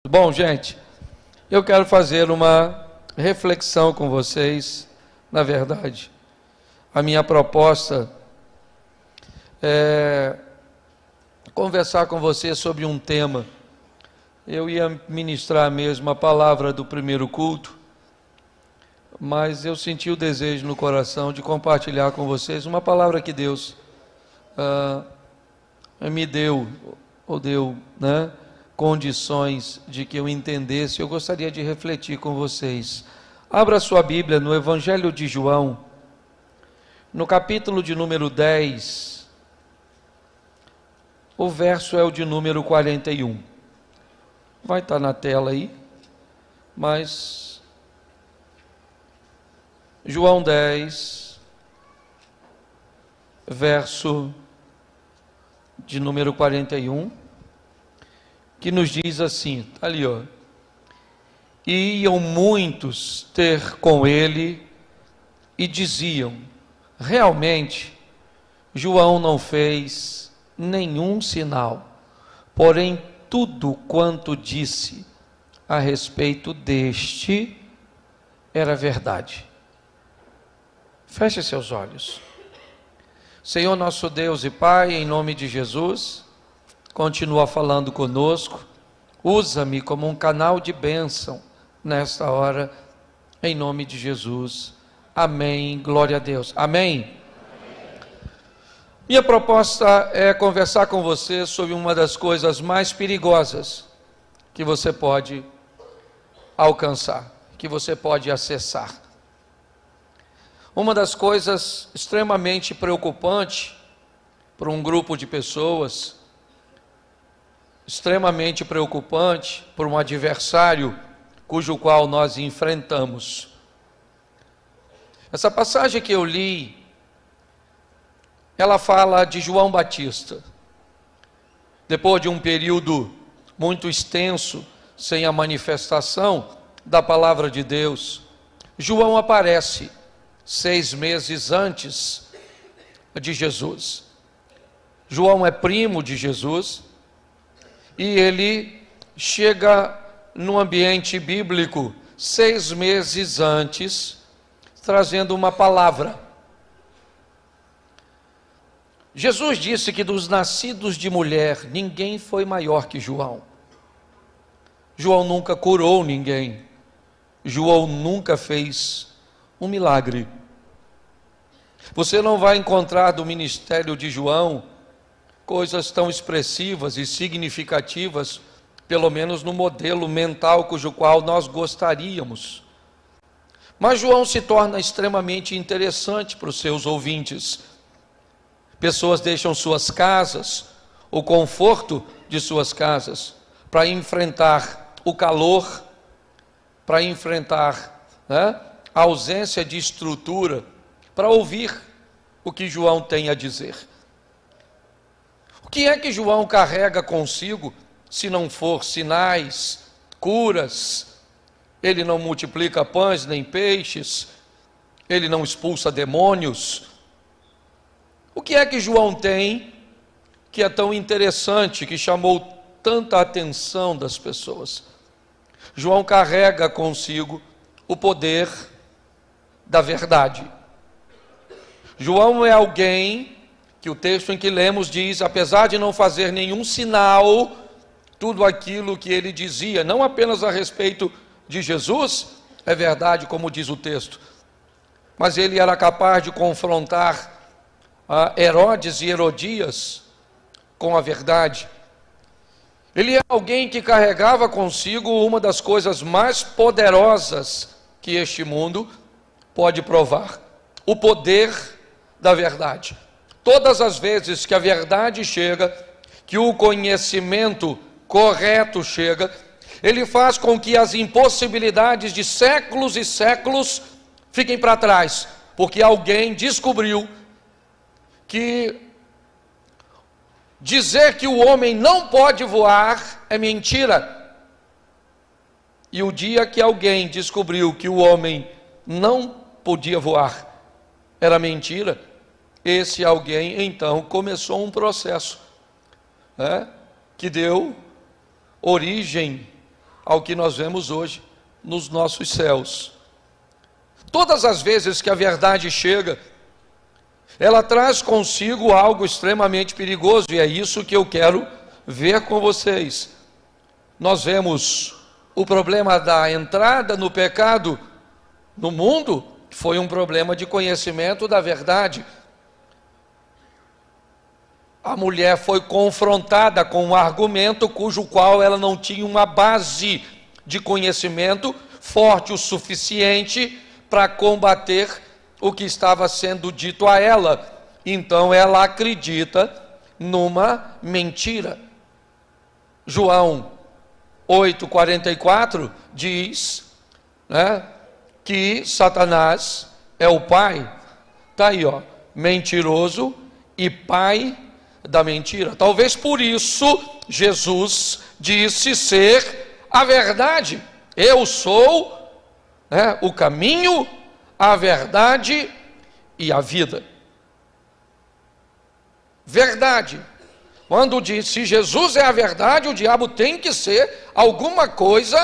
Bom, gente, eu quero fazer uma reflexão com vocês. Na verdade, a minha proposta é conversar com vocês sobre um tema. Eu ia ministrar mesmo a palavra do primeiro culto, mas eu senti o desejo no coração de compartilhar com vocês uma palavra que Deus me deu, ou deu, né, condições de que eu entendesse. Eu gostaria de refletir com vocês. Abra sua Bíblia no Evangelho de João, no capítulo de número 10, o verso é o de número 41. Vai estar na tela aí, mas João 10, verso de número 41, que nos diz assim, está ali, ó. E iam muitos ter com ele e diziam: realmente, João não fez nenhum sinal, porém tudo quanto disse a respeito deste era verdade. Feche seus olhos. Senhor nosso Deus e Pai, em nome de Jesus, continua falando conosco, usa-me como um canal de bênção nesta hora, em nome de Jesus, amém, glória a Deus, amém. Minha proposta é conversar com você sobre uma das coisas mais perigosas que você pode alcançar, que você pode acessar. Uma das coisas extremamente preocupantes para um grupo de pessoas, extremamente preocupante para um adversário cujo qual nós enfrentamos. Essa passagem que eu li, ela fala de João Batista. Depois de um período muito extenso, sem a manifestação da palavra de Deus, João aparece 6 meses antes de Jesus. João é primo de Jesus e ele chega no ambiente bíblico 6 meses antes, trazendo uma palavra. Jesus disse que dos nascidos de mulher, ninguém foi maior que João. João nunca curou ninguém. João nunca fez um milagre. Você não vai encontrar do ministério de João coisas tão expressivas e significativas, pelo menos no modelo mental cujo qual nós gostaríamos. Mas João se torna extremamente interessante para os seus ouvintes. Pessoas deixam suas casas, o conforto de suas casas, para enfrentar o calor, para enfrentar, né, a ausência de estrutura, para ouvir o que João tem a dizer. O que é que João carrega consigo, se não for sinais, curas? Ele não multiplica pães nem peixes, ele não expulsa demônios. O que é que João tem que é tão interessante, que chamou tanta atenção das pessoas? João carrega consigo o poder da verdade. João é alguém que o texto em que lemos diz, apesar de não fazer nenhum sinal, tudo aquilo que ele dizia, não apenas a respeito de Jesus, é verdade, como diz o texto, mas ele era capaz de confrontar Herodes e Herodias com a verdade. Ele é alguém que carregava consigo uma das coisas mais poderosas que este mundo pode provar: o poder da verdade. Todas as vezes que a verdade chega, que o conhecimento correto chega, ele faz com que as impossibilidades de séculos e séculos fiquem para trás, porque alguém descobriu que dizer que o homem não pode voar é mentira. E o dia que alguém descobriu que o homem não podia voar era mentira, esse alguém então começou um processo, né, que deu origem ao que nós vemos hoje nos nossos céus. Todas as vezes que a verdade chega, ela traz consigo algo extremamente perigoso, e é isso que eu quero ver com vocês. Nós vemos o problema da entrada no pecado no mundo, que foi um problema de conhecimento da verdade. A mulher foi confrontada com um argumento cujo qual ela não tinha uma base de conhecimento forte o suficiente para combater o que estava sendo dito a ela. Então ela acredita numa mentira. João 8,44 diz, né, que Satanás é o pai, está aí, ó, mentiroso e pai da mentira. Talvez por isso Jesus disse ser a verdade. Eu sou, né, o caminho, a verdade e a vida. Verdade. Quando diz se Jesus é a verdade, o diabo tem que ser alguma coisa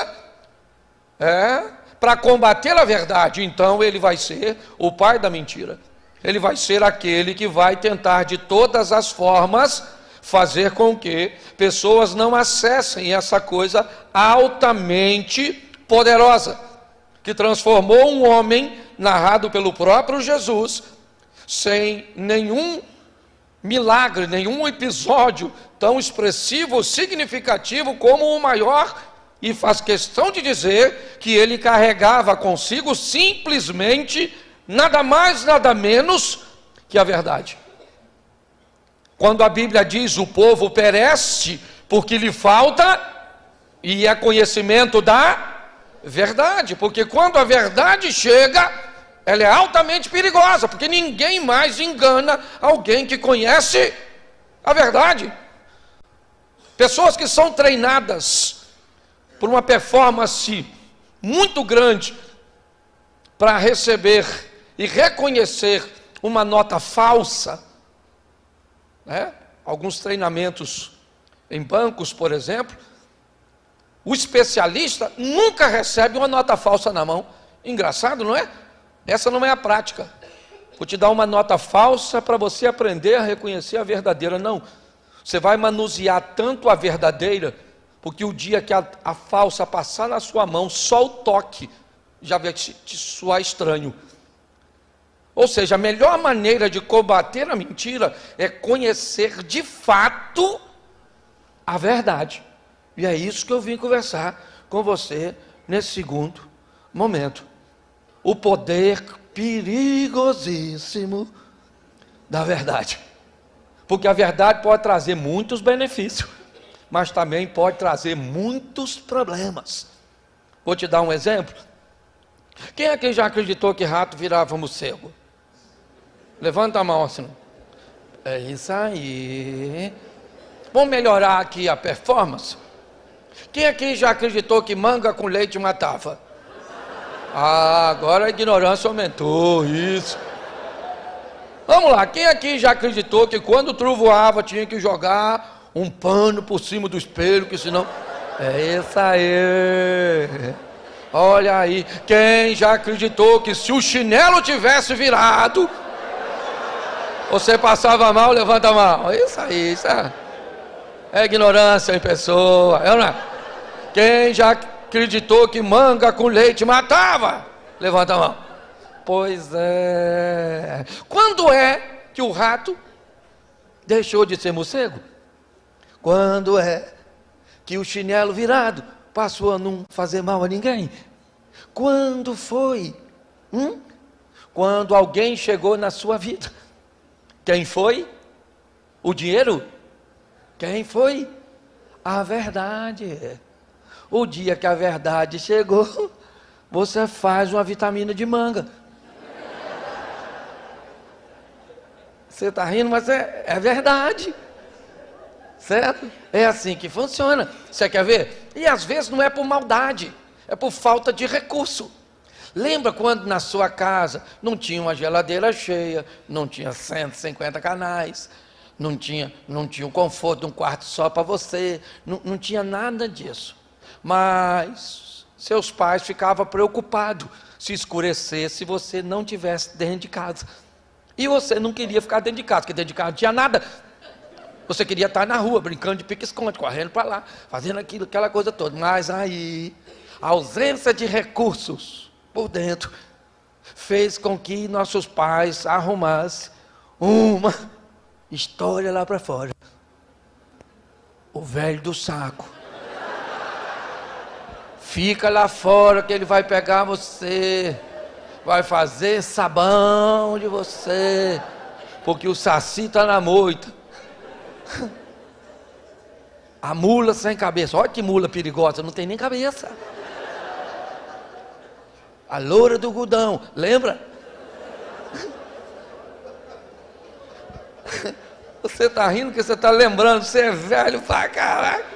para combater a verdade. Então ele vai ser o pai da mentira. Ele vai ser aquele que vai tentar de todas as formas fazer com que pessoas não acessem essa coisa altamente poderosa, que transformou um homem, narrado pelo próprio Jesus, sem nenhum milagre, nenhum episódio tão expressivo, significativo como o maior, e faz questão de dizer que ele carregava consigo simplesmente nada mais, nada menos que a verdade. Quando a Bíblia diz o povo perece porque lhe falta, e é conhecimento da verdade, porque quando a verdade chega, ela é altamente perigosa, porque ninguém mais engana alguém que conhece a verdade. Pessoas que são treinadas por uma performance muito grande para receber e reconhecer uma nota falsa, né? Alguns treinamentos em bancos, por exemplo, o especialista nunca recebe uma nota falsa na mão. Engraçado, não é? Essa não é a prática. Vou te dar uma nota falsa para você aprender a reconhecer a verdadeira. Não, você vai manusear tanto a verdadeira, porque o dia que a falsa passar na sua mão, só o toque já vai te soar estranho. Ou seja, a melhor maneira de combater a mentira é conhecer de fato a verdade. E é isso que eu vim conversar com você nesse segundo momento. O poder perigosíssimo da verdade. Porque a verdade pode trazer muitos benefícios, mas também pode trazer muitos problemas. Vou te dar um exemplo. Quem aqui já acreditou que rato virava morcego? Levanta a mão assim. É isso aí. Vamos melhorar aqui a performance? Quem aqui já acreditou que manga com leite matava? Ah, agora a ignorância aumentou, isso. Vamos lá, quem aqui já acreditou que quando trovoava tinha que jogar um pano por cima do espelho, que senão... É isso aí. Olha aí, quem já acreditou que se o chinelo tivesse virado, você passava mal, levanta a mão. Isso aí, isso é ignorância em pessoa. Quem já acreditou que manga com leite matava? Levanta a mão. Pois é. Quando é que o rato deixou de ser morcego? Quando é que o chinelo virado passou a não fazer mal a ninguém? Quando foi? Quando alguém chegou na sua vida. Quem foi? O dinheiro? Quem foi? A verdade. O dia que a verdade chegou, você faz uma vitamina de manga. Você está rindo, mas é verdade. Certo? É assim que funciona. Você quer ver? E às vezes não é por maldade, é por falta de recurso. Lembra quando na sua casa não tinha uma geladeira cheia, não tinha 150 canais, não tinha o conforto de um quarto só para você, não tinha nada disso. Mas seus pais ficavam preocupados se escurecesse, você não tivesse dentro de casa. E você não queria ficar dentro de casa, porque dentro de casa não tinha nada. Você queria estar na rua, brincando de pique-esconde, correndo para lá, fazendo aquilo, aquela coisa toda. Mas aí, a ausência de recursos por dentro fez com que nossos pais arrumassem uma história lá para fora. O velho do saco. Fica lá fora que ele vai pegar você, vai fazer sabão de você, porque o saci está na moita. A mula sem cabeça, olha que mula perigosa, não tem nem cabeça. A loura do algodão, lembra? Você está rindo porque você está lembrando, você é velho pra caralho.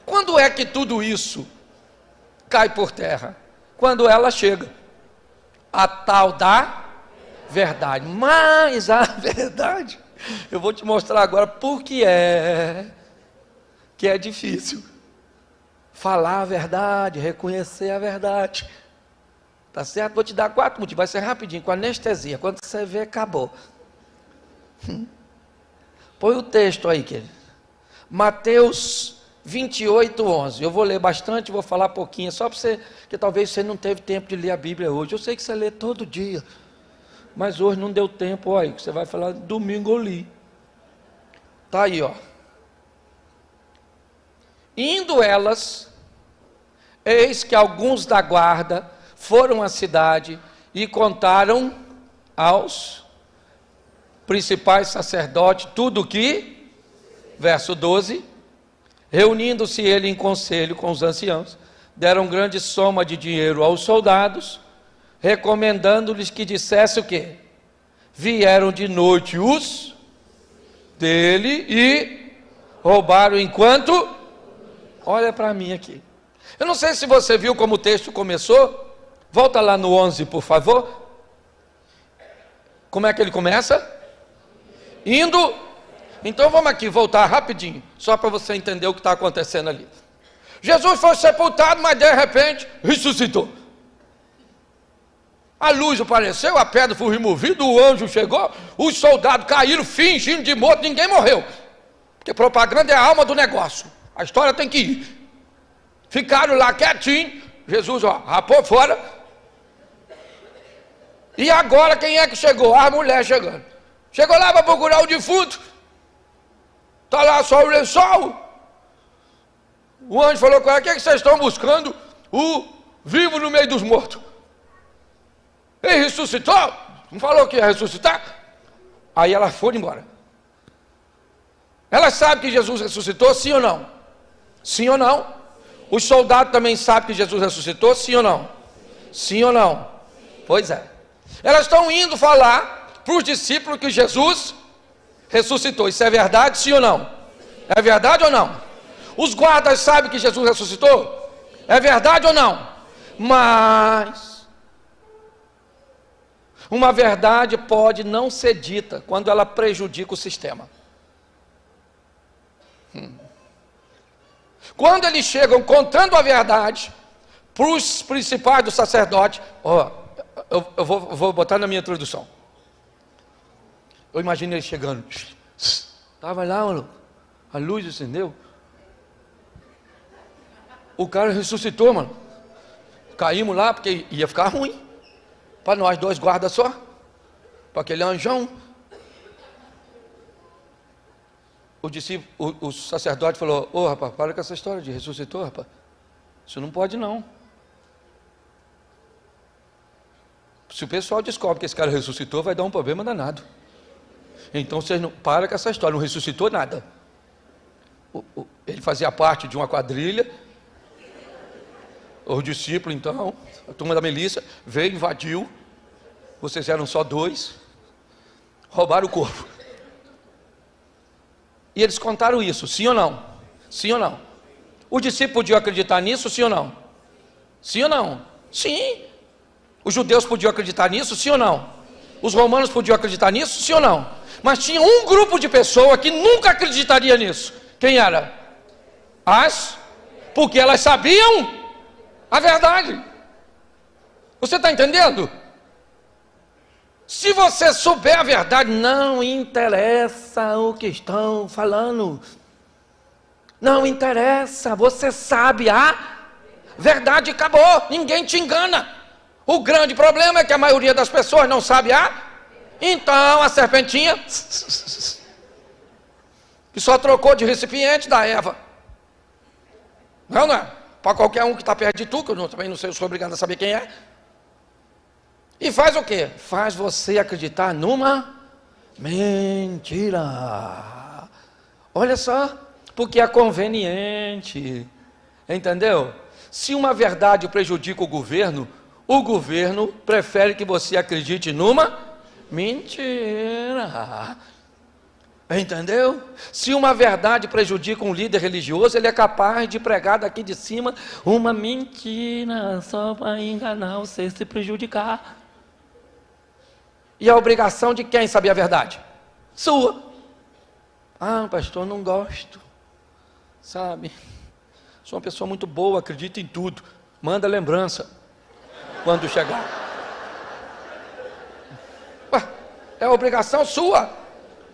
Quando é que tudo isso cai por terra? Quando ela chega, a tal da verdade. Mas a verdade, eu vou te mostrar agora por que é difícil falar a verdade, reconhecer a verdade. Tá certo? Vou te dar 4 motivos, vai ser rapidinho, com anestesia. Quando você vê, acabou. Põe o texto aí, querido. Mateus 28:11. Eu vou ler bastante, vou falar pouquinho, só para você, que talvez você não teve tempo de ler a Bíblia hoje. Eu sei que você lê todo dia, mas hoje não deu tempo. Olha, você vai falar, domingo eu li. Tá aí, ó. Indo elas, eis que alguns da guarda foram à cidade e contaram aos principais sacerdotes tudo o que, verso 12, reunindo-se ele em conselho com os anciãos, deram grande soma de dinheiro aos soldados, recomendando-lhes que dissesse o quê? Vieram de noite os dele e roubaram enquanto... Olha para mim aqui. Eu não sei se você viu como o texto começou. Volta lá no 11, por favor. Como é que ele começa? Indo. Então vamos aqui voltar rapidinho, só para você entender o que está acontecendo ali. Jesus foi sepultado, mas de repente ressuscitou. A luz apareceu, a pedra foi removida, o anjo chegou, os soldados caíram fingindo de morto, ninguém morreu. Porque propaganda é a alma do negócio. A história tem que ir. Ficaram lá quietinho, Jesus, ó, rapou fora. E agora quem é que chegou? A mulher chegando. Chegou lá para procurar o defunto. Está lá só o lençol. O anjo falou com ela, o que é que vocês estão buscando? O vivo no meio dos mortos. Ele ressuscitou? Não falou que ia ressuscitar? Aí ela foi embora. Ela sabe que Jesus ressuscitou, sim ou não? Sim ou não? Os soldados também sabem que Jesus ressuscitou, sim ou não? Sim ou não? Pois é. Elas estão indo falar para os discípulos que Jesus ressuscitou. Isso é verdade, sim ou não? É verdade ou não? Os guardas sabem que Jesus ressuscitou? É verdade ou não? Mas uma verdade pode não ser dita quando ela prejudica o sistema. Quando eles chegam contando a verdade para os principais do sacerdote, ó, eu vou botar na minha introdução. Eu imagino ele chegando. Estava lá, mano, a luz acendeu. O cara ressuscitou, mano. Caímos lá porque ia ficar ruim. Para nós 2 guardas só. Para aquele anjão. O discípulo, o sacerdote falou, ô rapaz, para com essa história de ressuscitou, rapaz. Isso não pode não. Se o pessoal descobre que esse cara ressuscitou, vai dar um problema danado. Então vocês não para com essa história, não ressuscitou nada. Ele fazia parte de uma quadrilha. O discípulo, então, a turma da milícia, veio, invadiu. Vocês eram só 2. Roubaram o corpo. E eles contaram isso, sim ou não? Sim ou não? O discípulo podia acreditar nisso, sim ou não? Sim ou não? Sim. Os judeus podiam acreditar nisso, sim ou não? Os romanos podiam acreditar nisso, sim ou não? Mas tinha um grupo de pessoas que nunca acreditaria nisso. Quem era? Porque elas sabiam a verdade. Você está entendendo? Se você souber a verdade, não interessa o que estão falando. Não interessa, você sabe a verdade, acabou, ninguém te engana. O grande problema é que a maioria das pessoas não sabe Então a serpentinha que só trocou de recipiente da Eva. Não é? Para qualquer um que está perto de tu, que eu também não sei, eu sou obrigado a saber quem é. E faz o quê? Faz você acreditar numa mentira. Olha só, porque é conveniente. Entendeu? Se uma verdade prejudica o governo prefere que você acredite numa mentira. Entendeu? Se uma verdade prejudica um líder religioso, ele é capaz de pregar daqui de cima uma mentira só para enganar você, se prejudicar. E a obrigação de quem saber a verdade? Sua. Pastor, não gosto. Sabe? Sou uma pessoa muito boa, acredito em tudo. Manda lembrança quando chegar. É obrigação sua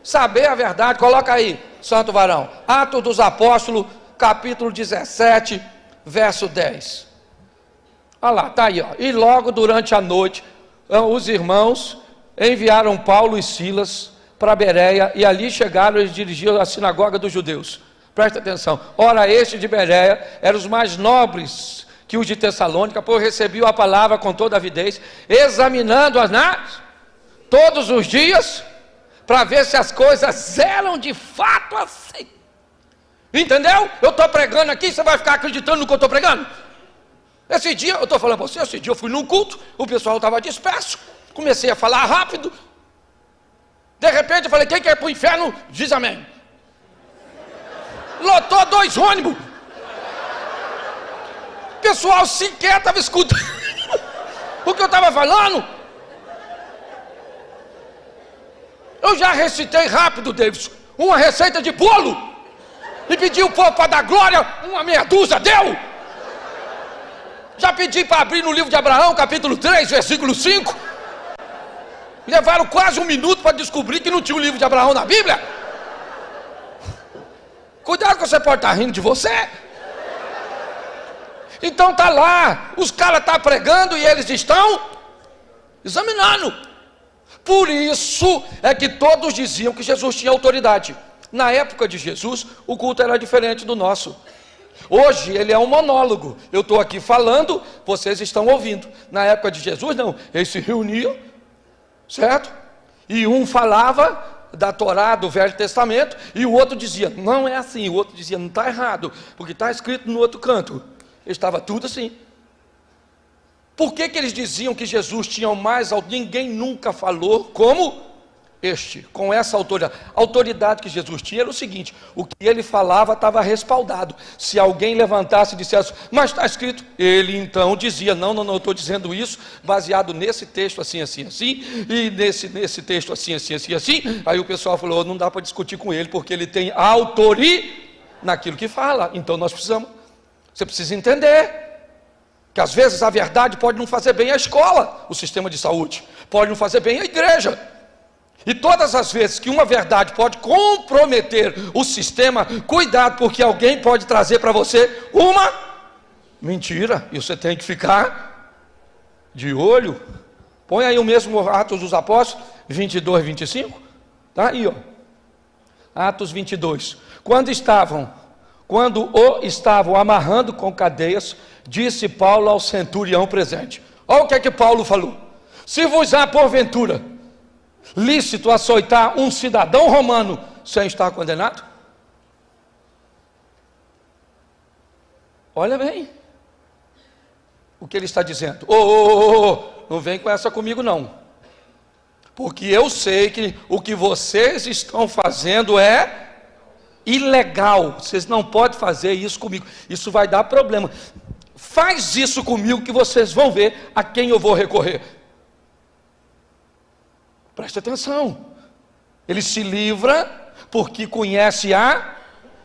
saber a verdade. Coloca aí, santo varão, Atos dos Apóstolos, capítulo 17, verso 10. Olha lá, está aí, ó. E logo durante a noite, os irmãos enviaram Paulo e Silas para Bereia, e ali chegaram, eles dirigiram à sinagoga dos judeus. Presta atenção. Ora, este de Bereia eram os mais nobres que os de Tessalônica, pois recebiam a palavra com toda avidez, examinando-as todos os dias, para ver se as coisas eram de fato assim. Entendeu? Eu estou pregando aqui, você vai ficar acreditando no que eu estou pregando? Esse dia, eu estou falando para você, esse dia eu fui num culto, o pessoal estava disperso, comecei a falar rápido, de repente eu falei, quem quer ir para o inferno, diz amém. Lotou 2 ônibus, o pessoal sequer estava escutando o que eu estava falando. Eu já recitei rápido, Davidson, uma receita de bolo, e pedi o povo para dar glória, uma meia dúzia deu. Já pedi para abrir no livro de Abraão, capítulo 3, versículo 5. Levaram quase 1 minuto para descobrir que não tinha o livro de Abraão na Bíblia. Cuidado que você pode estar rindo de você. Então está lá, os caras estão pregando e eles estão examinando. Por isso é que todos diziam que Jesus tinha autoridade. Na época de Jesus, o culto era diferente do nosso. Hoje ele é um monólogo. Eu estou aqui falando, vocês estão ouvindo. Na época de Jesus, não. Eles se reuniam, certo? E um falava da Torá, do Velho Testamento, e o outro dizia, não é assim. O outro dizia, não está errado, porque está escrito no outro canto. Estava tudo assim. Por que eles diziam que Jesus tinha mais autoridade? Ninguém nunca falou como com essa autoridade. A autoridade que Jesus tinha era o seguinte, o que ele falava estava respaldado. Se alguém levantasse e dissesse, mas está escrito, ele então dizia, não, eu estou dizendo isso, baseado nesse texto assim, e nesse texto assim. Aí o pessoal falou, não dá para discutir com ele, porque ele tem autoridade naquilo que fala. Então você precisa entender que às vezes a verdade pode não fazer bem a escola, o sistema de saúde, pode não fazer bem a igreja. E todas as vezes que uma verdade pode comprometer o sistema, cuidado, porque alguém pode trazer para você uma mentira, e você tem que ficar de olho. Põe aí o mesmo Atos dos Apóstolos, 22, 25, tá aí, ó. Atos 22. Quando o estavam amarrando com cadeias, disse Paulo ao centurião presente. Olha o que é que Paulo falou. Se vos há porventura lícito açoitar um cidadão romano sem estar condenado? Olha bem o que ele está dizendo. Não vem com essa comigo não, porque eu sei que o que vocês estão fazendo é ilegal. Vocês não podem fazer isso comigo, isso vai dar problema. Faz isso comigo que vocês vão ver a quem eu vou recorrer. Preste atenção. Ele se livra porque conhece a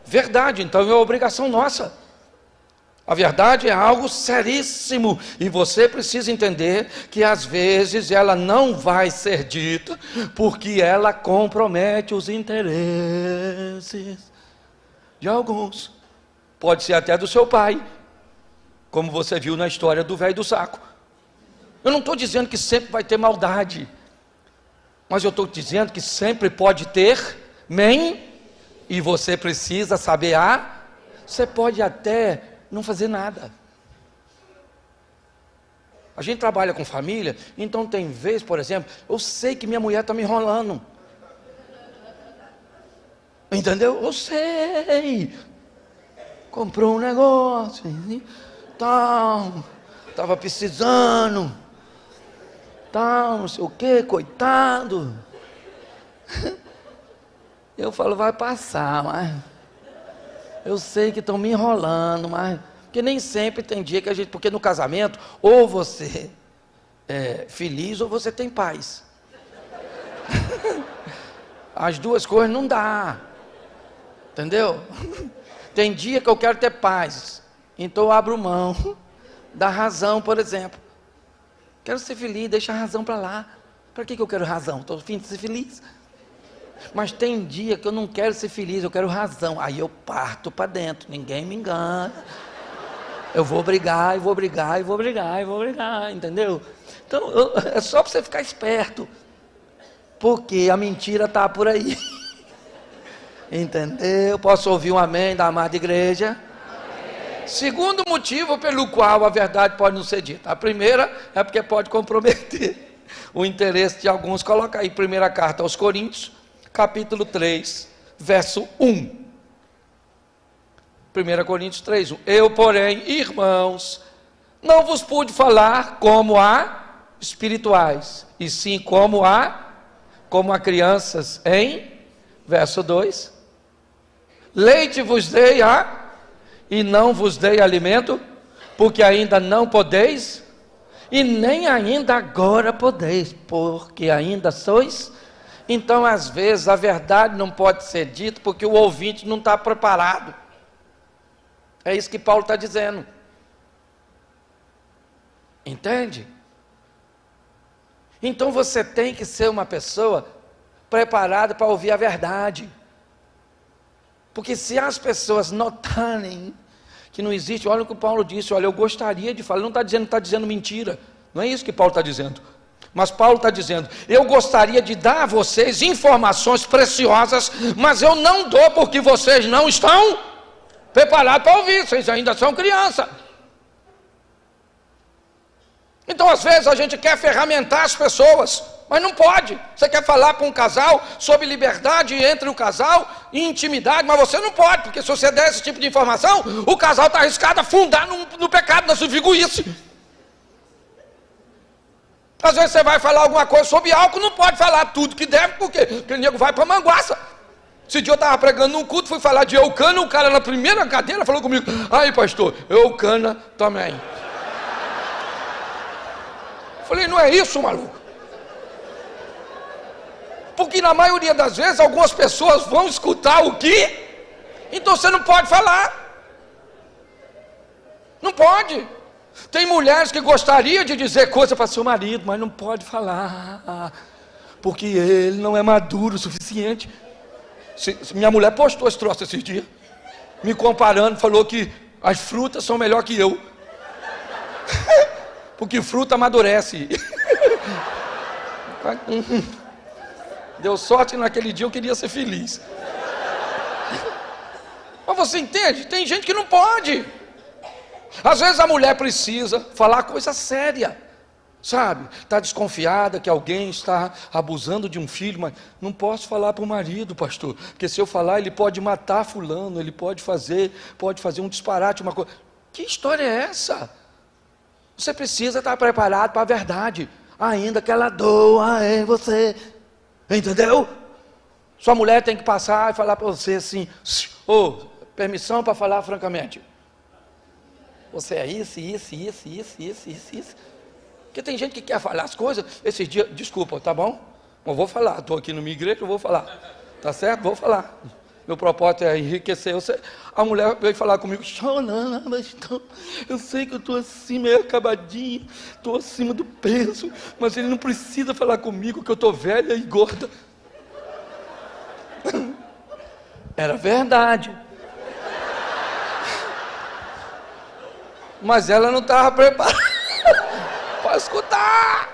verdade, então é obrigação nossa. A verdade é algo seríssimo e você precisa entender que às vezes ela não vai ser dita porque ela compromete os interesses de alguns. Pode ser até do seu pai, como você viu na história do velho do saco. Eu não estou dizendo que sempre vai ter maldade, mas eu estou dizendo que sempre pode ter e você precisa saber você pode até não fazer nada. A gente trabalha com família, então tem vezes, por exemplo, eu sei que minha mulher está me enrolando. Entendeu? Eu sei. Comprou um negócio, tal, estava precisando, tal, não sei o que, coitado. Eu falo, vai passar, mas eu sei que estão me enrolando, mas porque nem sempre tem dia que a gente, porque no casamento, ou você é feliz ou você tem paz. As duas coisas não dá, entendeu? Tem dia que eu quero ter paz, então eu abro mão da razão, por exemplo. Quero ser feliz, deixa a razão para lá. Para que eu quero razão? Estou a fim de ser feliz. Mas tem dia que eu não quero ser feliz, eu quero razão. Aí eu parto para dentro, ninguém me engana. Eu vou brigar, e vou brigar, e vou brigar, e vou brigar, entendeu? Então, é só para você ficar esperto. Porque a mentira está por aí. Entendeu? Posso ouvir um amém da amada igreja? Amém. Segundo motivo pelo qual a verdade pode não ser dita. A primeira é porque pode comprometer o interesse de alguns. Coloca aí, primeira carta aos Coríntios, capítulo 3, verso 1. 1 Coríntios 3, 1. Eu, porém, irmãos, não vos pude falar como a espirituais, e sim como a crianças, em verso 2. Leite vos dei e não vos dei alimento, porque ainda não podeis, e nem ainda agora podeis, porque ainda sois. Então, às vezes, a verdade não pode ser dita, porque o ouvinte não está preparado. É isso que Paulo está dizendo. Entende? Então você tem que ser uma pessoa preparada para ouvir a verdade. Porque se as pessoas notarem que não existe, olha o que o Paulo disse, olha, eu gostaria de falar, ele não está dizendo mentira, não é isso que Paulo está dizendo. Mas Paulo está dizendo, eu gostaria de dar a vocês informações preciosas, mas eu não dou porque vocês não estão preparados para ouvir, vocês ainda são criança. Então às vezes a gente quer ferramentar as pessoas, mas não pode. Você quer falar com um casal sobre liberdade entre o casal e intimidade, mas você não pode, porque se você der esse tipo de informação, o casal está arriscado a afundar no pecado, na subviguice. Às vezes você vai falar alguma coisa sobre álcool, não pode falar tudo que deve, porque o nego vai para a manguaça. Esse dia eu estava pregando num culto, fui falar de Eucana, o cara na primeira cadeira falou comigo, aí pastor, Eucana também. Falei, não é isso, maluco? Porque na maioria das vezes algumas pessoas vão escutar o quê? Então você não pode falar. Não pode. Tem mulheres que gostariam de dizer coisa para seu marido, mas não pode falar, porque ele não é maduro o suficiente. Minha mulher postou esse troço esses dias, me comparando, falou que as frutas são melhor que eu. Porque fruta amadurece. Deu sorte naquele dia, eu queria ser feliz. Mas você entende? Tem gente que não pode. Às vezes a mulher precisa falar coisa séria, sabe? Está desconfiada que alguém está abusando de um filho, mas não posso falar para o marido, pastor, porque se eu falar ele pode matar fulano, ele pode fazer um disparate, uma coisa. Que história é essa? Você precisa estar preparado para a verdade, ainda que ela doa em você, entendeu? Sua mulher tem que passar e falar para você assim, permissão para falar francamente. Você é isso. Porque tem gente que quer falar as coisas, esses dias, desculpa, tá bom? Eu vou falar, estou aqui na minha igreja, eu vou falar. Tá certo? Vou falar. Meu propósito é enriquecer. A mulher veio falar comigo, eu sei que eu estou assim, meio acabadinha, estou acima do peso, mas ele não precisa falar comigo que eu estou velha e gorda. Era verdade. Mas ela não estava preparada para escutar.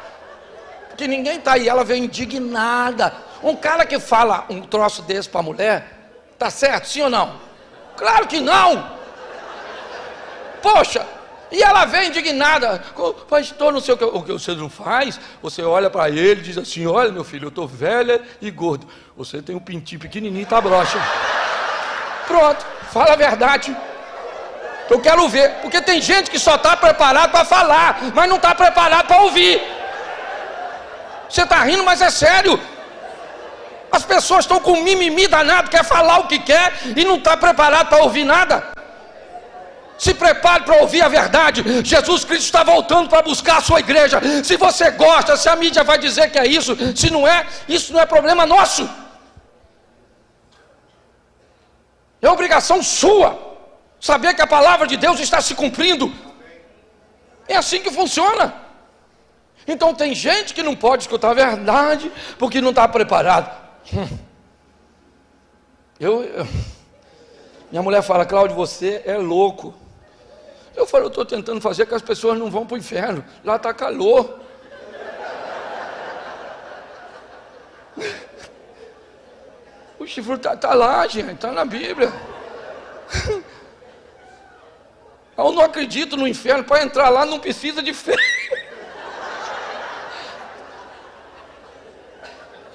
Porque ninguém está aí, ela veio indignada. Um cara que fala um troço desse para a mulher, tá certo, sim ou não? Claro que não! Poxa, e ela vem indignada, pastor, não sei o que você não faz. Você olha para ele e diz assim: olha meu filho, eu estou velha e gordo, você tem um pintinho pequenininho e está broxa. Pronto, fala a verdade. Eu quero ver, porque tem gente que só está preparado para falar, mas não está preparado para ouvir. Você está rindo, mas é sério. As pessoas estão com mimimi danado, quer falar o que quer e não está preparado para ouvir nada. Se prepare para ouvir a verdade. Jesus Cristo está voltando para buscar a sua igreja. Se você gosta, se a mídia vai dizer que é isso, se não é, isso não é problema nosso. É obrigação sua saber que a palavra de Deus está se cumprindo. É assim que funciona. Então tem gente que não pode escutar a verdade porque não está preparado. Minha mulher fala: Cláudio, você é louco. Eu falo: eu estou tentando fazer que as pessoas não vão para o inferno. Lá está calor. O chifre está lá, gente, está na Bíblia. Eu não acredito no inferno. Para entrar lá não precisa de fé.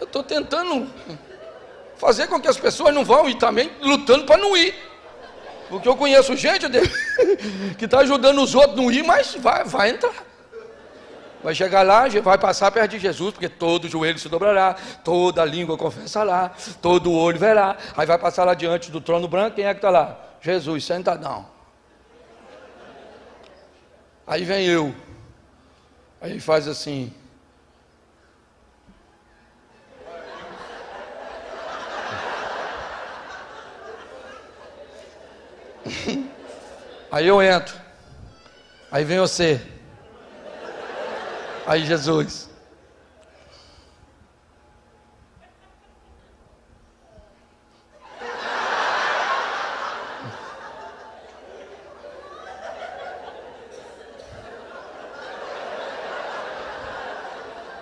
Eu estou tentando fazer com que as pessoas não vão e também lutando para não ir. Porque eu conheço gente que está ajudando os outros a não ir, mas vai entrar. Vai chegar lá, vai passar perto de Jesus, porque todo joelho se dobrará, toda língua confessará, todo olho verá. Aí vai passar lá diante do trono branco, quem é que está lá? Jesus, sentadão. Aí vem eu. Aí faz assim. Aí eu entro. Aí vem você. Aí Jesus.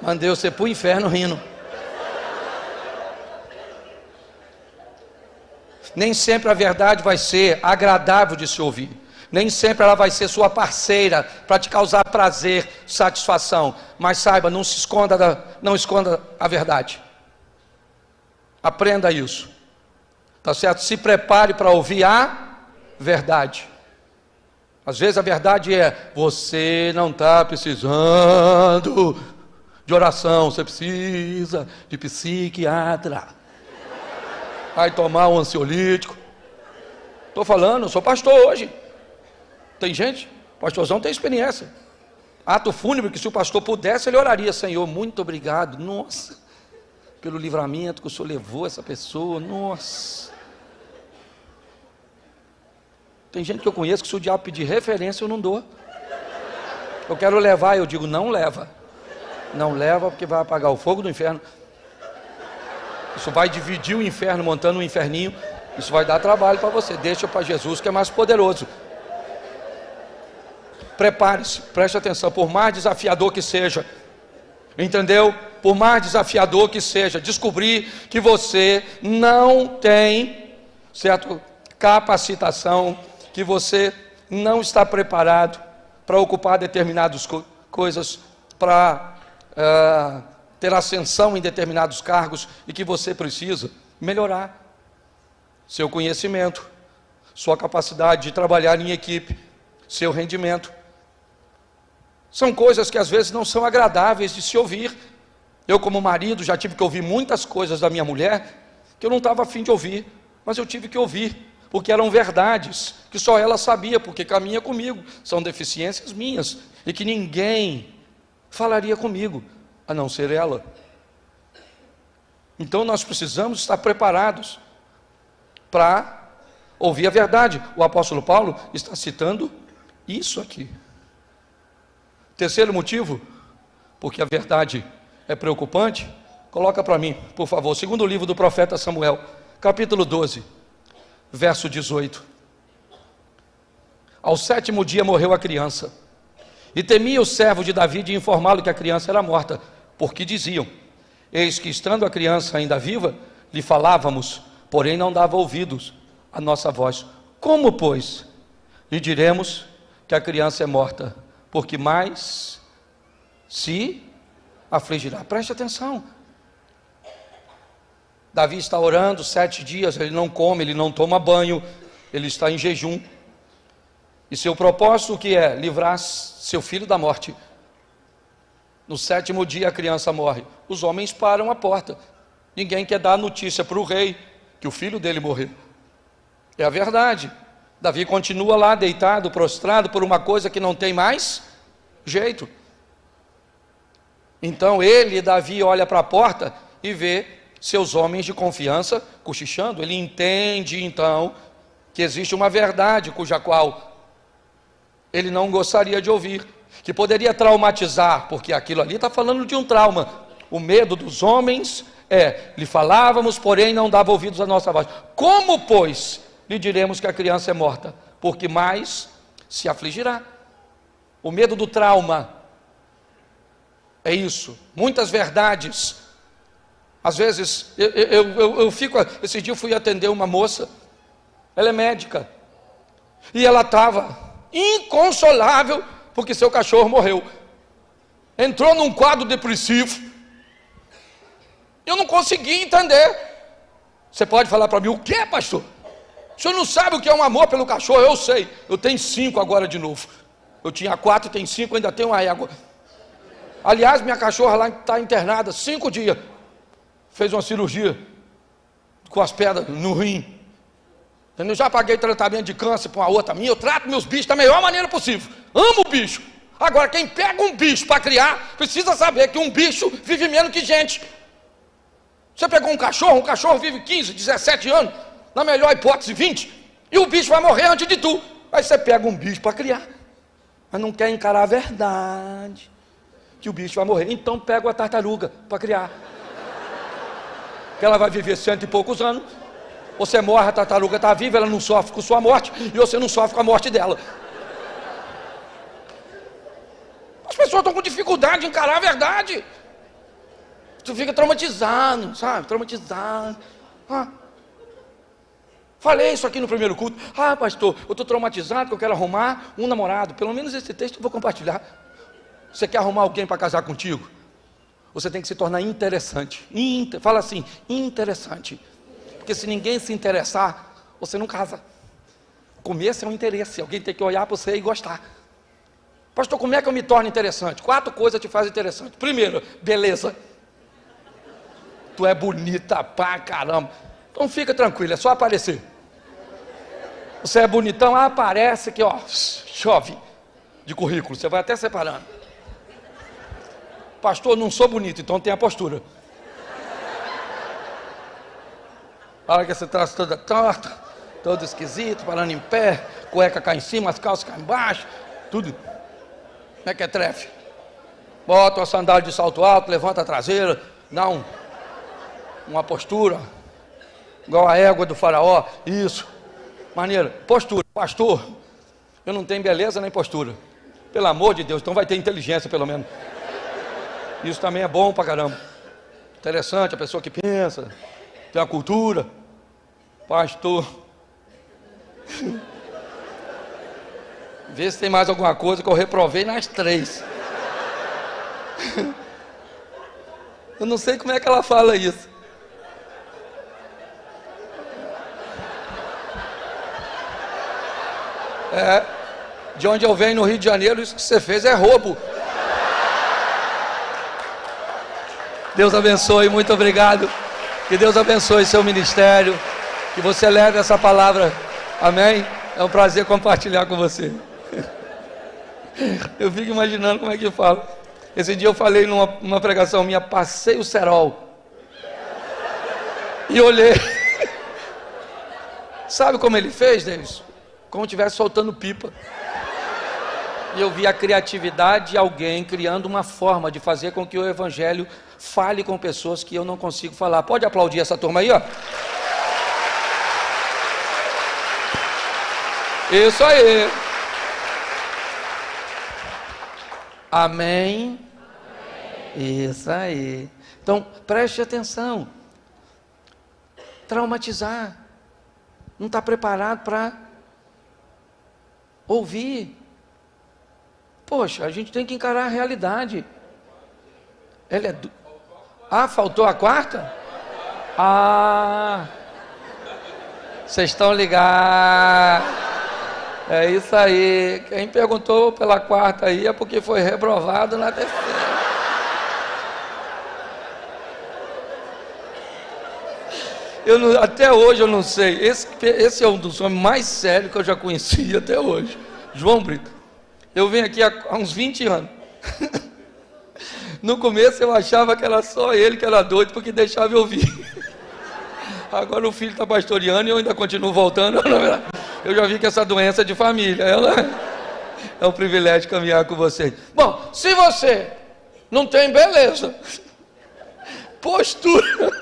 Mandei você para o inferno rindo. Nem sempre a verdade vai ser agradável de se ouvir. Nem sempre ela vai ser sua parceira para te causar prazer, satisfação. Mas saiba, não esconda a verdade. Aprenda isso. Tá certo? Se prepare para ouvir a verdade. Às vezes a verdade é: você não está precisando de oração, você precisa de psiquiatra. Vai tomar um ansiolítico. Estou falando, eu sou pastor hoje. Tem gente, pastorzão tem experiência. Ato fúnebre que se o pastor pudesse, ele oraria: Senhor, muito obrigado, nossa, pelo livramento que o Senhor levou essa pessoa, nossa. Tem gente que eu conheço que se o diabo pedir referência, eu não dou. Eu quero levar, eu digo: não leva. Não leva porque vai apagar o fogo do inferno. Isso vai dividir o inferno, montando um inferninho. Isso vai dar trabalho para você. Deixa para Jesus, que é mais poderoso. Prepare-se, preste atenção. Por mais desafiador que seja, entendeu? Por mais desafiador que seja, descobrir que você não tem, certo, capacitação, que você não está preparado para ocupar determinadas coisas, para ter ascensão em determinados cargos, e que você precisa melhorar seu conhecimento, sua capacidade de trabalhar em equipe, seu rendimento. São coisas que às vezes não são agradáveis de se ouvir. Eu, como marido, já tive que ouvir muitas coisas da minha mulher que eu não estava a fim de ouvir, mas eu tive que ouvir, porque eram verdades que só ela sabia, porque caminha comigo. São deficiências minhas e que ninguém falaria comigo, a não ser ela. Então nós precisamos estar preparados para ouvir a verdade. O apóstolo Paulo está citando isso aqui. Terceiro motivo, porque a verdade é preocupante, coloca para mim, por favor, segundo livro do profeta Samuel, capítulo 12, verso 18. Ao 7º dia morreu a criança, e temia o servo de Davi de informá-lo que a criança era morta, porque diziam: eis que estando a criança ainda viva, lhe falávamos, porém não dava ouvidos à nossa voz. Como, pois, lhe diremos que a criança é morta, porque mais se afligirá? Preste atenção. Davi está orando 7 dias, ele não come, ele não toma banho, ele está em jejum. E seu propósito, que é livrar seu filho da morte. No 7º dia a criança morre. Os homens param a porta. Ninguém quer dar notícia para o rei que o filho dele morreu. É a verdade. Davi continua lá deitado, prostrado por uma coisa que não tem mais jeito. Então ele, Davi, olha para a porta e vê seus homens de confiança cochichando. Ele entende então que existe uma verdade cuja qual ele não gostaria de ouvir, que poderia traumatizar, porque aquilo ali está falando de um trauma. O medo dos homens lhe falávamos, porém não dava ouvidos à nossa voz. Como, pois, lhe diremos que a criança é morta? Porque mais se afligirá. O medo do trauma é isso. Muitas verdades. Às vezes, eu fico... Esse dia eu fui atender uma moça, ela é médica, e ela estava inconsolável, porque seu cachorro morreu. Entrou num quadro depressivo. Eu não consegui entender. Você pode falar para mim: o que, pastor? O senhor não sabe o que é um amor pelo cachorro? Eu sei, eu tenho 5 agora de novo. Eu tinha 4, tenho 5, ainda tenho uma égua. Aliás, minha cachorra lá está internada 5 dias. Fez uma cirurgia com as pedras no rim. Eu já paguei tratamento de câncer para uma outra minha. Eu trato meus bichos da melhor maneira possível. Amo o bicho. Agora, quem pega um bicho para criar, precisa saber que um bicho vive menos que gente. Você pegou um cachorro vive 15, 17 anos, na melhor hipótese 20, e o bicho vai morrer antes de tu. Aí você pega um bicho para criar, mas não quer encarar a verdade, que o bicho vai morrer. Então pega uma tartaruga para criar, que ela vai viver 100 e poucos anos. Você morre, a tartaruga está viva, ela não sofre com sua morte, e você não sofre com a morte dela. As pessoas estão com dificuldade de encarar a verdade. Tu fica traumatizado, sabe? Traumatizado. Falei isso aqui no primeiro culto. Pastor, eu estou traumatizado porque eu quero arrumar um namorado. Pelo menos esse texto eu vou compartilhar. Você quer arrumar alguém para casar contigo? Você tem que se tornar interessante. Fala assim, interessante. Porque se ninguém se interessar, você não casa. O começo é um interesse. Alguém tem que olhar para você e gostar. Pastor, como é que eu me torno interessante? 4 coisas te fazem interessante. Primeiro, beleza. Tu é bonita pra caramba. Então fica tranquilo, é só aparecer. Você é bonitão, aparece que chove de currículo. Você vai até separando. Pastor, não sou bonito, então tem a postura. Olha que você traz toda torta, todo esquisito, parando em pé, cueca cá em cima, as calças cá embaixo, tudo. Como é trefe? Bota uma sandália de salto alto, levanta a traseira, dá uma postura, igual a égua do faraó, isso, maneira, postura. Pastor, eu não tenho beleza nem postura, pelo amor de Deus, então vai ter inteligência pelo menos. Isso também é bom pra caramba. Interessante, a pessoa que pensa, tem uma cultura. Pastor, vê se tem mais alguma coisa que eu reprovei nas 3. Eu não sei como é que ela fala isso. De onde eu venho no Rio de Janeiro, isso que você fez é roubo. Deus abençoe, muito obrigado. Que Deus abençoe seu ministério. Que você leve essa palavra. Amém? É um prazer compartilhar com você. Eu fico imaginando como é que eu falo. Esse dia eu falei numa pregação minha, passei o cerol. E olhei. Sabe como ele fez, Deus? Como se estivesse soltando pipa. E eu vi a criatividade de alguém criando uma forma de fazer com que o evangelho fale com pessoas que eu não consigo falar. Pode aplaudir essa turma aí, ó. Isso aí. Amém. Isso aí. Então, preste atenção. Traumatizar. Não está preparado para ouvir. Poxa, a gente tem que encarar a realidade. Ele é faltou a quarta? Vocês estão ligados. É isso aí. Quem perguntou pela quarta aí é porque foi reprovado na terceira. Até hoje eu não sei. Esse é um dos homens mais sérios que eu já conheci até hoje. João Brito. Eu venho aqui há uns 20 anos. No começo eu achava que era só ele que era doido, porque deixava eu ouvir. Agora o filho está pastoreando e eu ainda continuo voltando. Eu já vi que essa doença é de família. É um privilégio caminhar com vocês. Bom, se você não tem beleza, postura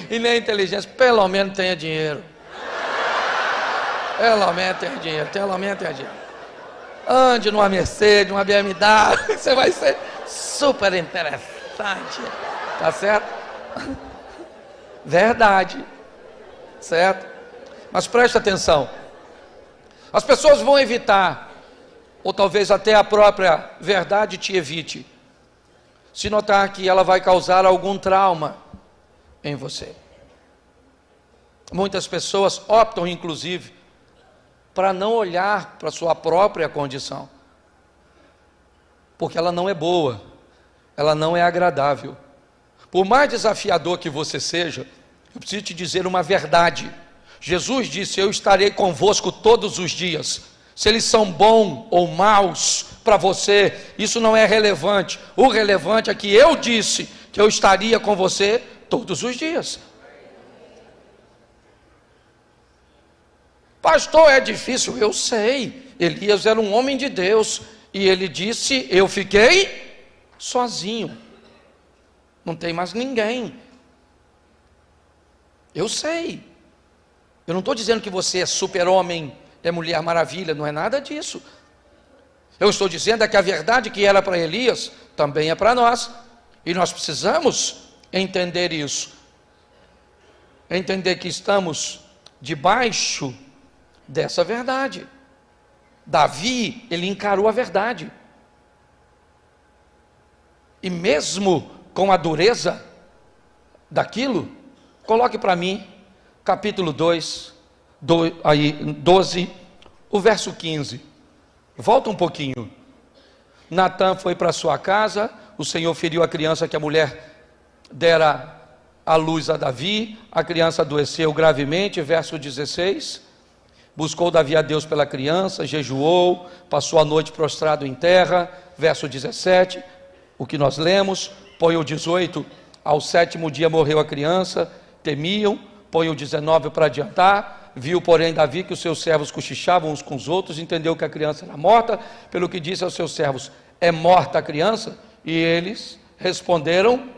e nem inteligência, pelo menos tenha dinheiro. Pelo menos tenha dinheiro. Ande numa Mercedes, numa BMW, você vai ser super interessante, tá certo? Verdade, certo? Mas preste atenção, as pessoas vão evitar, ou talvez até a própria verdade te evite, se notar que ela vai causar algum trauma em você. Muitas pessoas optam, inclusive, para não olhar para a sua própria condição, porque ela não é boa, ela não é agradável. Por mais desafiador que você seja, eu preciso te dizer uma verdade. Jesus disse: eu estarei convosco todos os dias. Se eles são bons ou maus para você, isso não é relevante. O relevante é que eu disse que eu estaria com você todos os dias. Pastor, é difícil, eu sei. Elias era um homem de Deus e ele disse: eu fiquei sozinho, não tem mais ninguém. Eu sei. Eu não estou dizendo que você é super-homem, é mulher maravilha, não é nada disso. Eu estou dizendo é que a verdade que era para Elias também é para nós, e nós precisamos entender isso, entender que estamos debaixo dessa verdade. Davi, ele encarou a verdade, e mesmo com a dureza daquilo, coloque para mim, capítulo 12, o verso 15, volta um pouquinho. Natã foi para sua casa, o Senhor feriu a criança que a mulher dera à luz a Davi, a criança adoeceu gravemente, verso 16, buscou Davi a Deus pela criança, jejuou, passou a noite prostrado em terra, verso 17, o que nós lemos. Põe o 18, ao 7º dia morreu a criança, temiam. Põe o 19 para adiantar, viu porém Davi que os seus servos cochichavam uns com os outros, entendeu que a criança era morta, pelo que disse aos seus servos: é morta a criança? E eles responderam: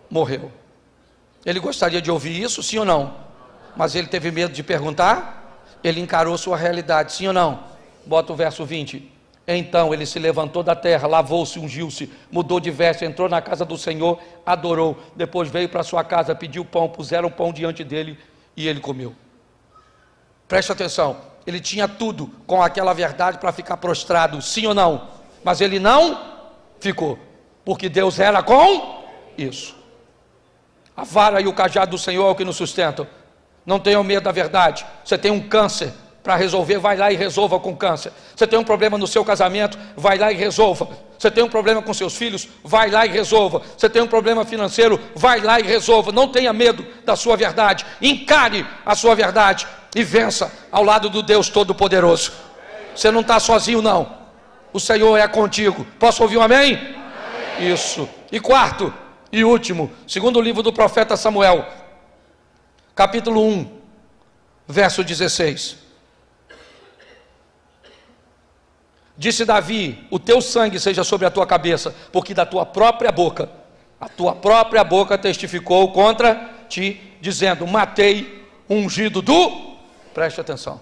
morreu. Ele gostaria de ouvir isso, sim ou não? Mas ele teve medo de perguntar. Ele encarou sua realidade, sim ou não? Bota o verso 20. Então ele se levantou da terra, lavou-se, ungiu-se, mudou de veste, entrou na casa do Senhor, adorou, depois veio para sua casa, pediu pão, puseram pão diante dele e ele comeu. Preste atenção, ele tinha tudo com aquela verdade para ficar prostrado, sim ou não? Mas ele não ficou, porque Deus era com isso. A vara e o cajado do Senhor é o que nos sustentam. Não tenham medo da verdade. Você tem um câncer para resolver, vai lá e resolva com câncer. Você tem um problema no seu casamento, vai lá e resolva. Você tem um problema com seus filhos, vai lá e resolva. Você tem um problema financeiro, vai lá e resolva. Não tenha medo da sua verdade, encare a sua verdade e vença ao lado do Deus Todo-Poderoso. Você não está sozinho não, o Senhor é contigo. Posso ouvir um amém? Amém. Isso. E quarto e último, segundo o livro do profeta Samuel, capítulo 1, Verso 16. Disse Davi: o teu sangue seja sobre a tua cabeça, porque da tua própria boca, a tua própria boca testificou contra ti, dizendo: matei o ungido do... Preste atenção.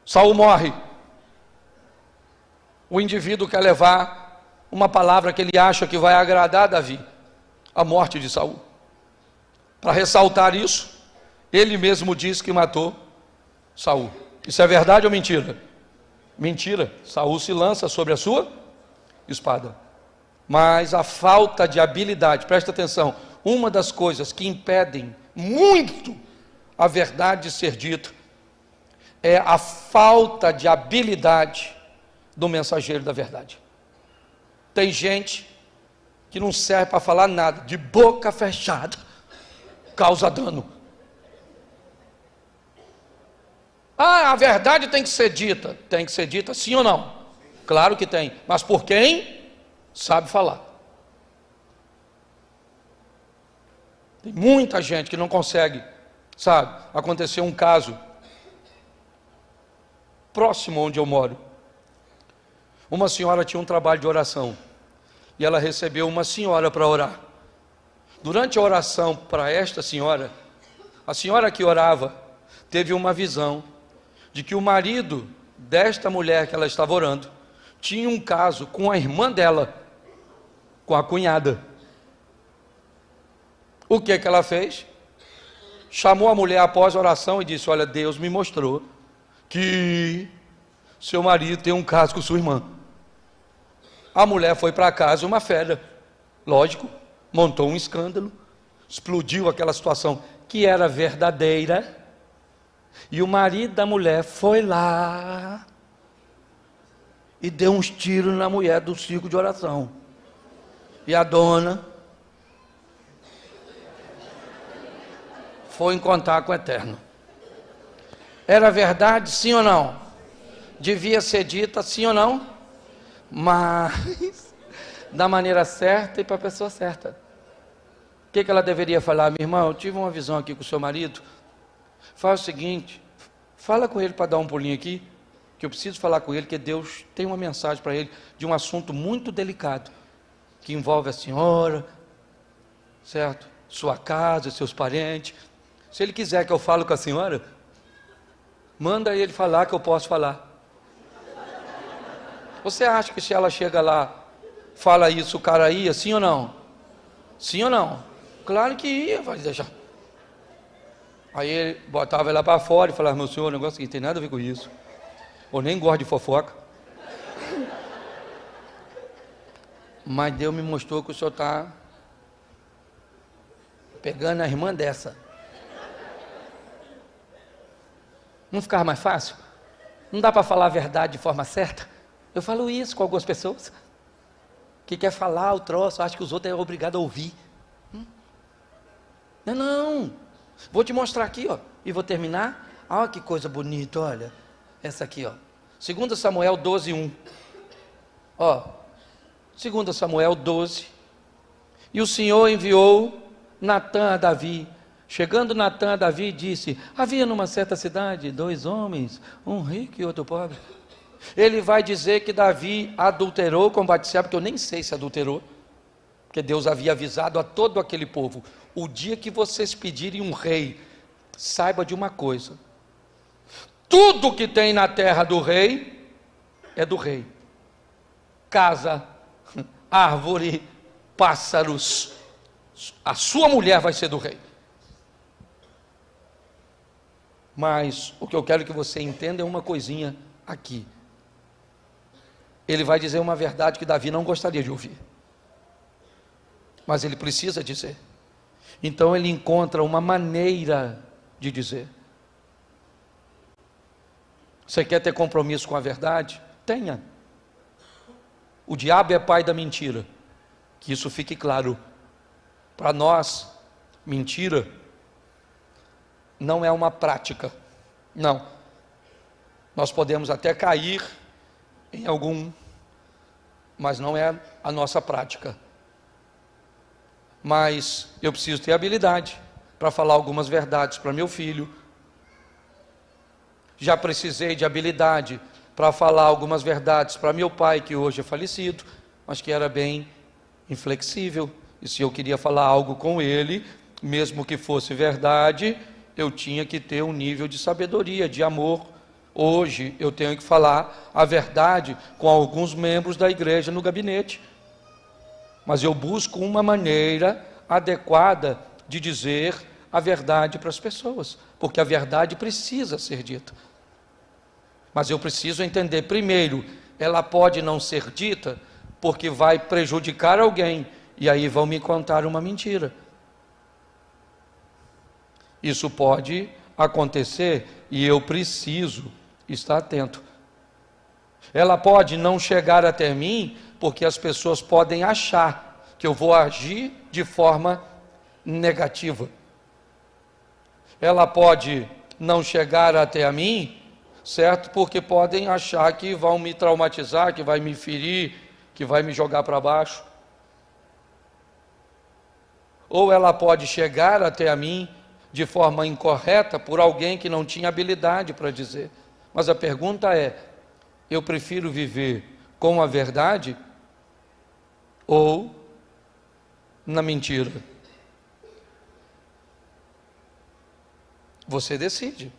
Saul morre. O indivíduo quer levar uma palavra que ele acha que vai agradar a Davi, a morte de Saul. Para ressaltar isso, ele mesmo diz que matou Saul. Isso é verdade ou mentira? Mentira. Saul se lança sobre a sua espada. Mas a falta de habilidade, presta atenção, uma das coisas que impedem muito a verdade de ser dita é a falta de habilidade do mensageiro da verdade. Tem gente que não serve para falar nada, de boca fechada, causa dano. Ah, a verdade tem que ser dita sim ou não? Claro que tem, mas por quem sabe falar. Tem muita gente que não consegue, sabe? Aconteceu um caso próximo onde eu moro. Uma senhora tinha um trabalho de oração e ela recebeu uma senhora para orar. Durante a oração para esta senhora, a senhora que orava teve uma visão de que o marido desta mulher que ela estava orando tinha um caso com a irmã dela, com a cunhada. O que ela fez? Chamou a mulher após a oração e disse: olha, Deus me mostrou que seu marido tem um caso com sua irmã. A mulher foi para casa uma fera, lógico, montou um escândalo, explodiu aquela situação que era verdadeira, e o marido da mulher foi lá e deu uns tiros na mulher do círculo de oração. E a dona foi encontrar com o Eterno. Era verdade, sim ou não? Devia ser dita, sim ou não? Mas da maneira certa e para a pessoa certa. O que ela deveria falar? Minha irmã, eu tive uma visão aqui com o seu marido. Faz o seguinte, fala com ele para dar um pulinho aqui, que eu preciso falar com ele, que Deus tem uma mensagem para ele, de um assunto muito delicado, que envolve a senhora, certo? Sua casa, seus parentes. Se ele quiser que eu fale com a senhora, manda ele falar que eu posso falar. Você acha que se ela chega lá, fala isso, o cara ia, sim ou não? Sim ou não? Claro que ia, vai deixar. Aí ele botava ela para fora e falava: meu senhor, o negócio aqui não tem nada a ver com isso. Eu nem gosto de fofoca. Mas Deus me mostrou que o senhor está pegando a irmã dessa. Não ficava mais fácil? Não dá para falar a verdade de forma certa? Eu falo isso com algumas pessoas que quer falar o troço, acha que os outros é obrigado a ouvir. Não. Vou te mostrar aqui, ó, e vou terminar. Olha que coisa bonita, olha. Essa aqui, ó. 2 Samuel 12, 1. Ó, 2 Samuel 12. E o Senhor enviou Natã a Davi. Chegando Natã a Davi, disse: havia numa certa cidade 2 homens, um rico e outro pobre. Ele vai dizer que Davi adulterou com Batseba, porque eu nem sei se adulterou, porque Deus havia avisado a todo aquele povo: o dia que vocês pedirem um rei, saiba de uma coisa: tudo que tem na terra do rei é do rei. Casa, árvore, pássaros, a sua mulher vai ser do rei. Mas o que eu quero que você entenda é uma coisinha aqui. Ele vai dizer uma verdade que Davi não gostaria de ouvir, mas ele precisa dizer. Então ele encontra uma maneira de dizer. Você quer ter compromisso com a verdade? Tenha. O diabo é pai da mentira. Que isso fique claro. Para nós, mentira não é uma prática. Não. Nós podemos até cair em algum, mas não é a nossa prática. Mas eu preciso ter habilidade para falar algumas verdades para meu filho. Já precisei de habilidade para falar algumas verdades para meu pai, que hoje é falecido, mas que era bem inflexível. E se eu queria falar algo com ele, mesmo que fosse verdade, eu tinha que ter um nível de sabedoria, de amor. Hoje eu tenho que falar a verdade com alguns membros da igreja no gabinete, mas eu busco uma maneira adequada de dizer a verdade para as pessoas, porque a verdade precisa ser dita. Mas eu preciso entender, primeiro, ela pode não ser dita porque vai prejudicar alguém, e aí vão me contar uma mentira. Isso pode acontecer e eu preciso estar atento. Ela pode não chegar até mim porque as pessoas podem achar que eu vou agir de forma negativa. Ela pode não chegar até a mim, certo? Porque podem achar que vão me traumatizar, que vai me ferir, que vai me jogar para baixo. Ou ela pode chegar até a mim de forma incorreta por alguém que não tinha habilidade para dizer. Mas a pergunta é: eu prefiro viver com a verdade ou na mentira? Você decide.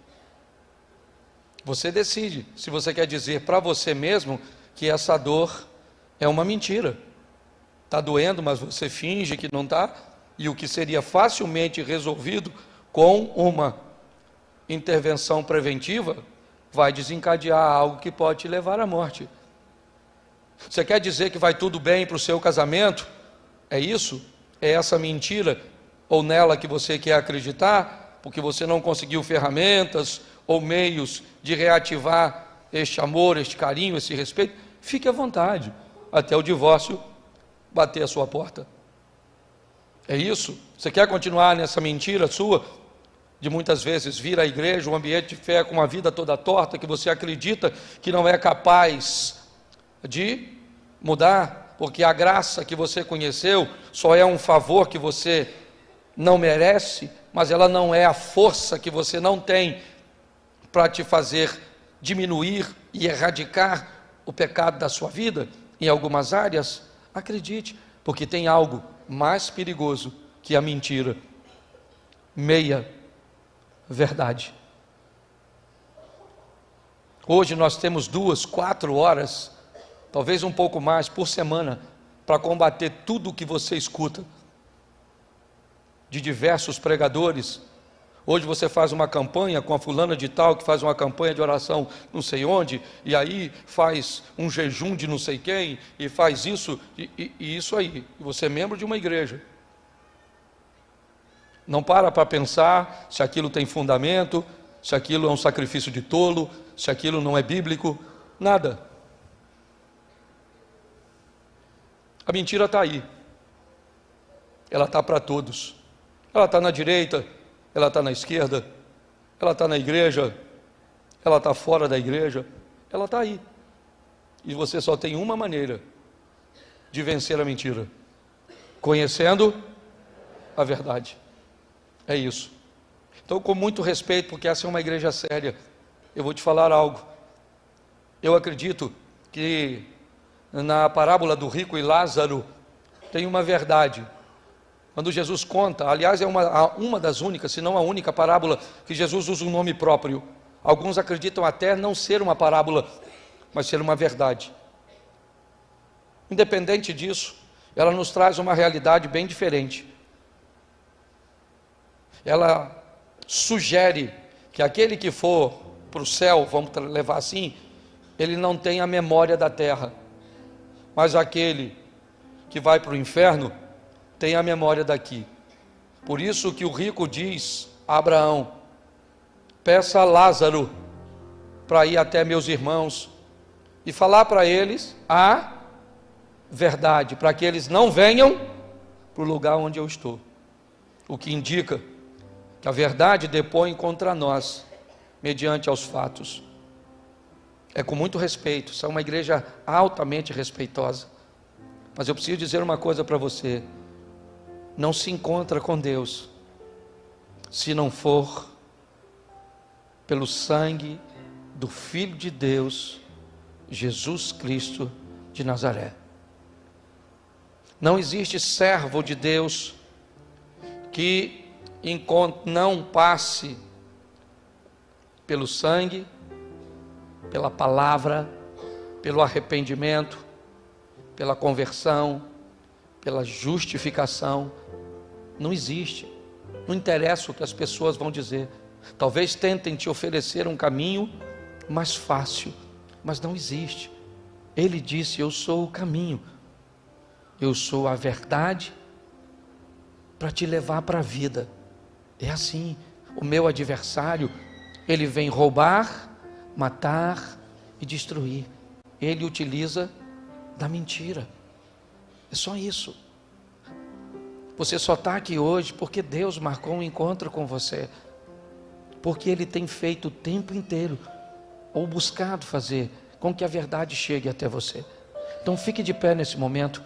Você decide se você quer dizer para você mesmo que essa dor é uma mentira. Está doendo, mas você finge que não está, e o que seria facilmente resolvido com uma intervenção preventiva vai desencadear algo que pode te levar à morte. Você quer dizer que vai tudo bem para o seu casamento? É isso? É essa mentira ou nela que você quer acreditar, porque você não conseguiu ferramentas ou meios de reativar este amor, este carinho, esse respeito? Fique à vontade, até o divórcio bater a sua porta. É isso? Você quer continuar nessa mentira sua, de muitas vezes vir à igreja, um ambiente de fé com uma vida toda torta, que você acredita que não é capaz de mudar, porque a graça que você conheceu só é um favor que você não merece, mas ela não é a força que você não tem para te fazer diminuir e erradicar o pecado da sua vida em algumas áreas? Acredite, porque tem algo mais perigoso que a mentira, meia verdade. Hoje nós temos 2, 4 horas, talvez um pouco mais por semana, para combater tudo o que você escuta de diversos pregadores. Hoje você faz uma campanha com a fulana de tal, que faz uma campanha de oração não sei onde, e aí faz um jejum de não sei quem, e faz isso, e isso aí, e você é membro de uma igreja. Não para pensar se aquilo tem fundamento, se aquilo é um sacrifício de tolo, se aquilo não é bíblico, nada. A mentira está aí, ela está para todos, ela está na direita, ela está na esquerda, ela está na igreja, ela está fora da igreja, ela está aí. E você só tem uma maneira de vencer a mentira: conhecendo a verdade. É isso. Então, com muito respeito, porque essa é uma igreja séria, eu vou te falar algo. Eu acredito que na parábola do rico e Lázaro tem uma verdade. Quando Jesus conta, aliás, é uma das únicas, se não a única parábola que Jesus usa um nome próprio. Alguns acreditam até não ser uma parábola, mas ser uma verdade. Independente disso, ela nos traz uma realidade bem diferente. Ela sugere que aquele que for para o céu, vamos levar assim, ele não tem a memória da terra, mas aquele que vai para o inferno tem a memória daqui. Por isso que o rico diz a Abraão: peça a Lázaro para ir até meus irmãos e falar para eles a verdade, para que eles não venham para o lugar onde eu estou. O que indica que a verdade depõe contra nós, mediante aos fatos. É com muito respeito, isso é uma igreja altamente respeitosa. Mas eu preciso dizer uma coisa para você: não se encontra com Deus se não for pelo sangue do Filho de Deus, Jesus Cristo de Nazaré. Não existe servo de Deus que não passe pelo sangue, pela palavra, pelo arrependimento, pela conversão, pela justificação. Não existe. Não interessa o que as pessoas vão dizer. Talvez tentem te oferecer um caminho mais fácil, mas não existe. Ele disse: eu sou o caminho, eu sou a verdade para te levar para a vida. É assim. O meu adversário, ele vem roubar, matar e destruir. Ele utiliza da mentira. É só isso. Você só está aqui hoje porque Deus marcou um encontro com você, porque Ele tem feito o tempo inteiro, ou buscado fazer com que a verdade chegue até você. Então fique de pé nesse momento.